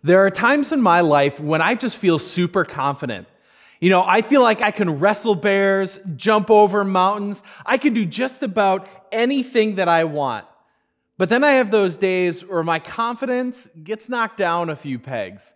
There are times in my life when I just feel super confident. I feel like I can wrestle bears, jump over mountains. I can do just about anything that I want. But then I have those days where my confidence gets knocked down a few pegs.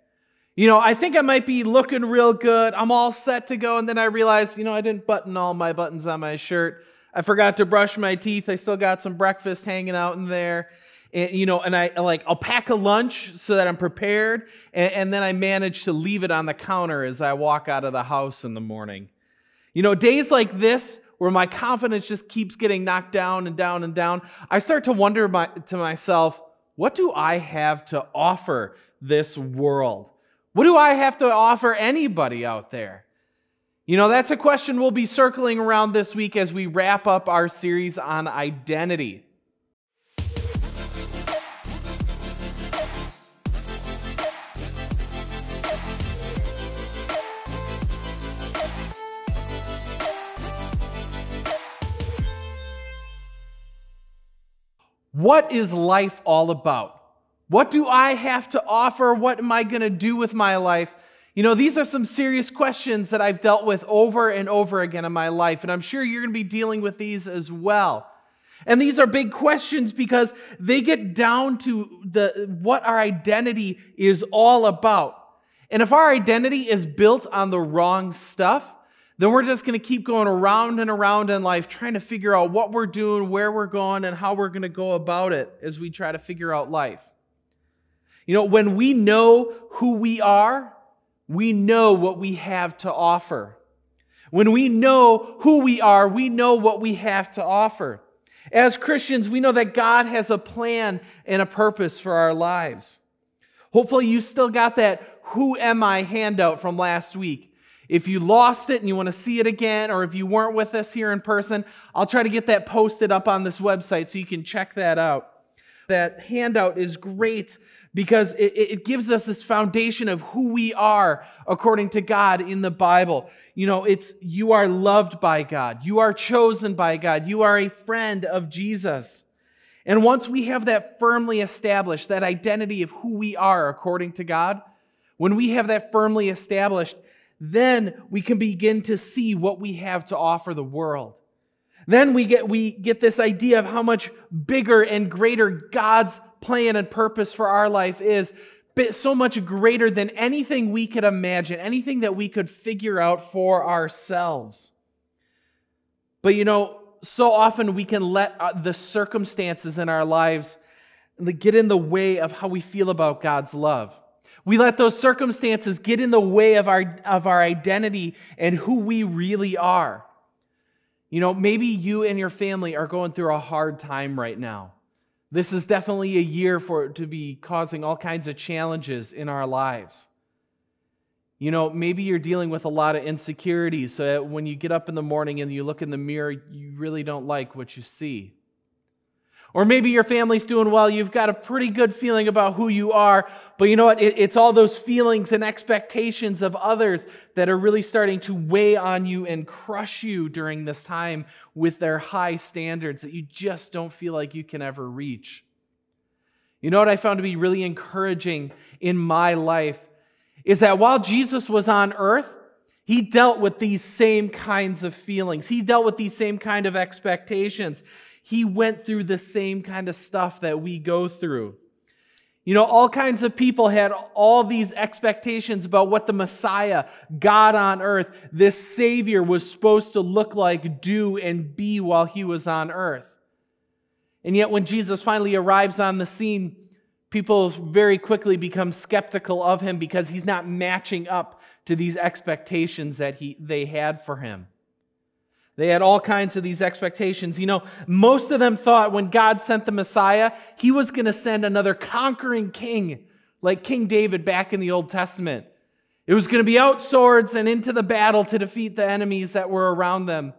I think I might be looking real good. I'm all set to go. And then I realize, I didn't button all my buttons on my shirt. I forgot to brush my teeth. I still got some breakfast hanging out in there. And I'll pack a lunch so that I'm prepared. And then I manage to leave it on the counter as I walk out of the house in the morning. Days like this where my confidence just keeps getting knocked down and down and down, I start to wonder to myself, what do I have to offer this world? What do I have to offer anybody out there? That's a question we'll be circling around this week as we wrap up our series on identity. What is life all about? What do I have to offer? What am I going to do with my life? These are some serious questions that I've dealt with over and over again in my life, and I'm sure you're going to be dealing with these as well. And these are big questions because they get down to what our identity is all about. And if our identity is built on the wrong stuff, then we're just going to keep going around and around in life trying to figure out what we're doing, where we're going, and how we're going to go about it as we try to figure out life. When we know who we are, we know what we have to offer. When we know who we are, we know what we have to offer. As Christians, we know that God has a plan and a purpose for our lives. Hopefully you still got that "Who am I" handout from last week. If you lost it and you want to see it again, or if you weren't with us here in person, I'll try to get that posted up on this website so you can check that out. That handout is great because it gives us this foundation of who we are according to God in the Bible. It's you are loved by God. You are chosen by God. You are a friend of Jesus. And once we have that firmly established, that identity of who we are according to God, when we have that firmly established, then we can begin to see what we have to offer the world. Then we get this idea of how much bigger and greater God's plan and purpose for our life is, so much greater than anything we could imagine, anything that we could figure out for ourselves. But so often we can let the circumstances in our lives get in the way of how we feel about God's love. We let those circumstances get in the way of our identity and who we really are. Maybe you and your family are going through a hard time right now. This is definitely a year for it to be causing all kinds of challenges in our lives. Maybe you're dealing with a lot of insecurities, so that when you get up in the morning and you look in the mirror, you really don't like what you see. Or maybe your family's doing well, you've got a pretty good feeling about who you are, but you know what? It's all those feelings and expectations of others that are really starting to weigh on you and crush you during this time with their high standards that you just don't feel like you can ever reach. You know what I found to be really encouraging in my life is that while Jesus was on earth, he dealt with these same kinds of feelings. He dealt with these same kind of expectations. He went through the same kind of stuff that we go through. All kinds of people had all these expectations about what the Messiah, God on earth, this Savior was supposed to look like, do, and be while he was on earth. And yet when Jesus finally arrives on the scene, people very quickly become skeptical of him because he's not matching up to these expectations that they had for him. They had all kinds of these expectations. Most of them thought when God sent the Messiah, he was going to send another conquering king, like King David back in the Old Testament. It was going to be out swords and into the battle to defeat the enemies that were around them.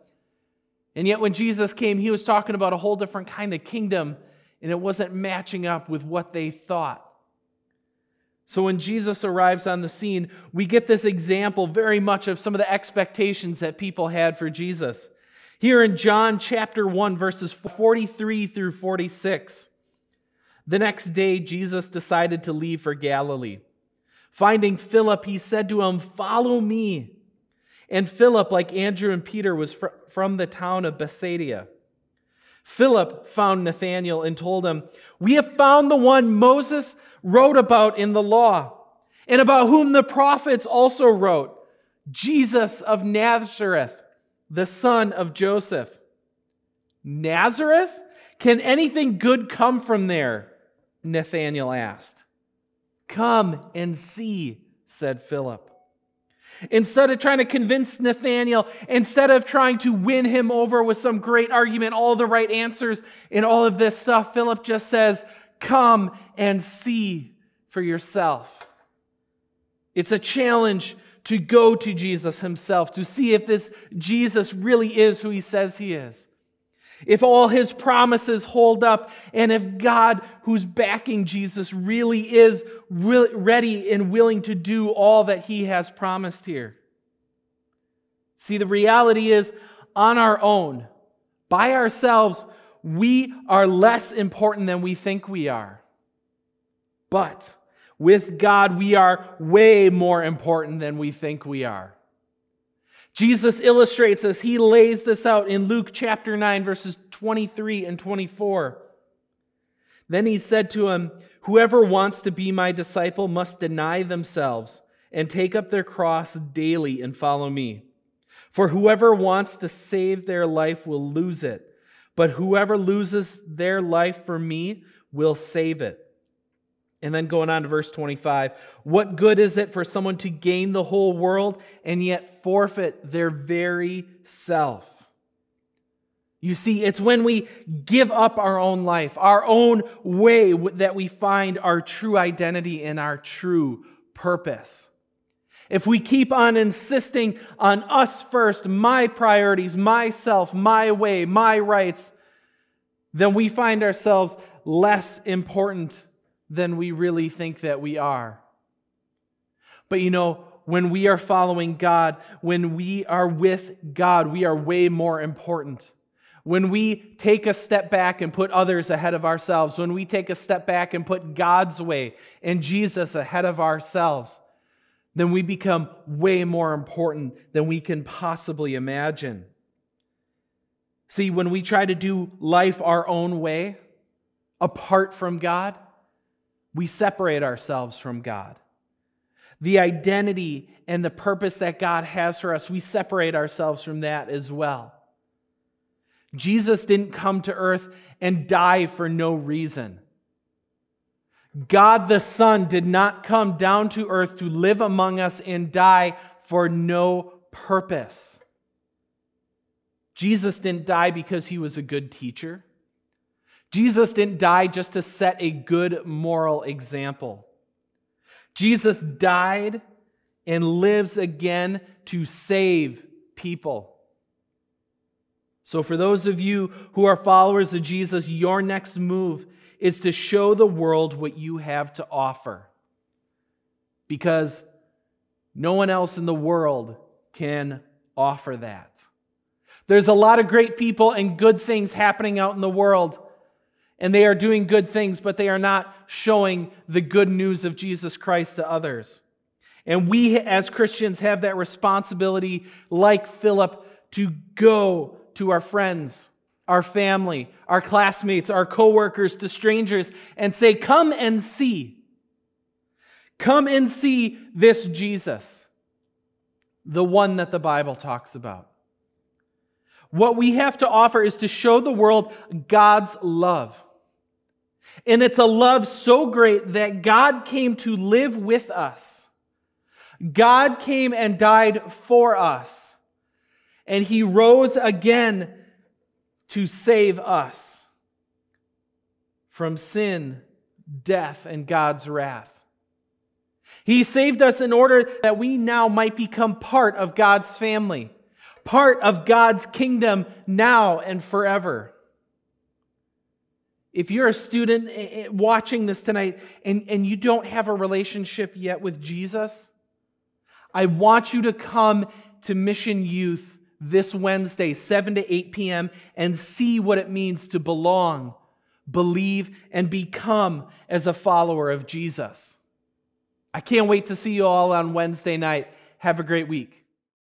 And yet when Jesus came, he was talking about a whole different kind of kingdom, and it wasn't matching up with what they thought. So when Jesus arrives on the scene, we get this example very much of some of the expectations that people had for Jesus. Here in John chapter 1, verses 43 through 46. The next day, Jesus decided to leave for Galilee. Finding Philip, he said to him, "Follow me." And Philip, like Andrew and Peter, was from the town of Bethsaida. Philip found Nathanael and told him, "We have found the one Moses wrote about in the law, and about whom the prophets also wrote, Jesus of Nazareth, the son of Joseph." "Nazareth? Can anything good come from there?" Nathanael asked. "Come and see," said Philip. Instead of trying to convince Nathanael, instead of trying to win him over with some great argument, all the right answers and all of this stuff, Philip just says, "Come and see for yourself." It's a challenge to go to Jesus himself, to see if this Jesus really is who he says he is. If all his promises hold up, and if God, who's backing Jesus, really is ready and willing to do all that he has promised here. See, the reality is, on our own, by ourselves, we are less important than we think we are. But with God, we are way more important than we think we are. Jesus illustrates this. He lays this out in Luke chapter 9, verses 23 and 24. Then he said to him, "Whoever wants to be my disciple must deny themselves and take up their cross daily and follow me. For whoever wants to save their life will lose it, but whoever loses their life for me will save it." And then going on to verse 25, "What good is it for someone to gain the whole world and yet forfeit their very self?" You see, it's when we give up our own life, our own way, that we find our true identity and our true purpose. If we keep on insisting on us first, my priorities, myself, my way, my rights, then we find ourselves less important than we really think that we are. But when we are following God, when we are with God, we are way more important. When we take a step back and put others ahead of ourselves, when we take a step back and put God's way and Jesus ahead of ourselves, then we become way more important than we can possibly imagine. See, when we try to do life our own way, apart from God, we separate ourselves from God. The identity and the purpose that God has for us, we separate ourselves from that as well. Jesus didn't come to earth and die for no reason. God the Son did not come down to earth to live among us and die for no purpose. Jesus didn't die because he was a good teacher. Jesus didn't die just to set a good moral example. Jesus died and lives again to save people. So for those of you who are followers of Jesus, your next move is to show the world what you have to offer. Because no one else in the world can offer that. There's a lot of great people and good things happening out in the world. And they are doing good things, but they are not showing the good news of Jesus Christ to others. And we as Christians have that responsibility, like Philip, to go to our friends, our family, our classmates, our coworkers, to strangers, and say, "Come and see. Come and see this Jesus, the one that the Bible talks about." What we have to offer is to show the world God's love. And it's a love so great that God came to live with us. God came and died for us. And he rose again to save us from sin, death, and God's wrath. He saved us in order that we now might become part of God's family, part of God's kingdom now and forever. If you're a student watching this tonight and you don't have a relationship yet with Jesus, I want you to come to Mission Youth this Wednesday, 7 to 8 p.m., and see what it means to belong, believe, and become as a follower of Jesus. I can't wait to see you all on Wednesday night. Have a great week.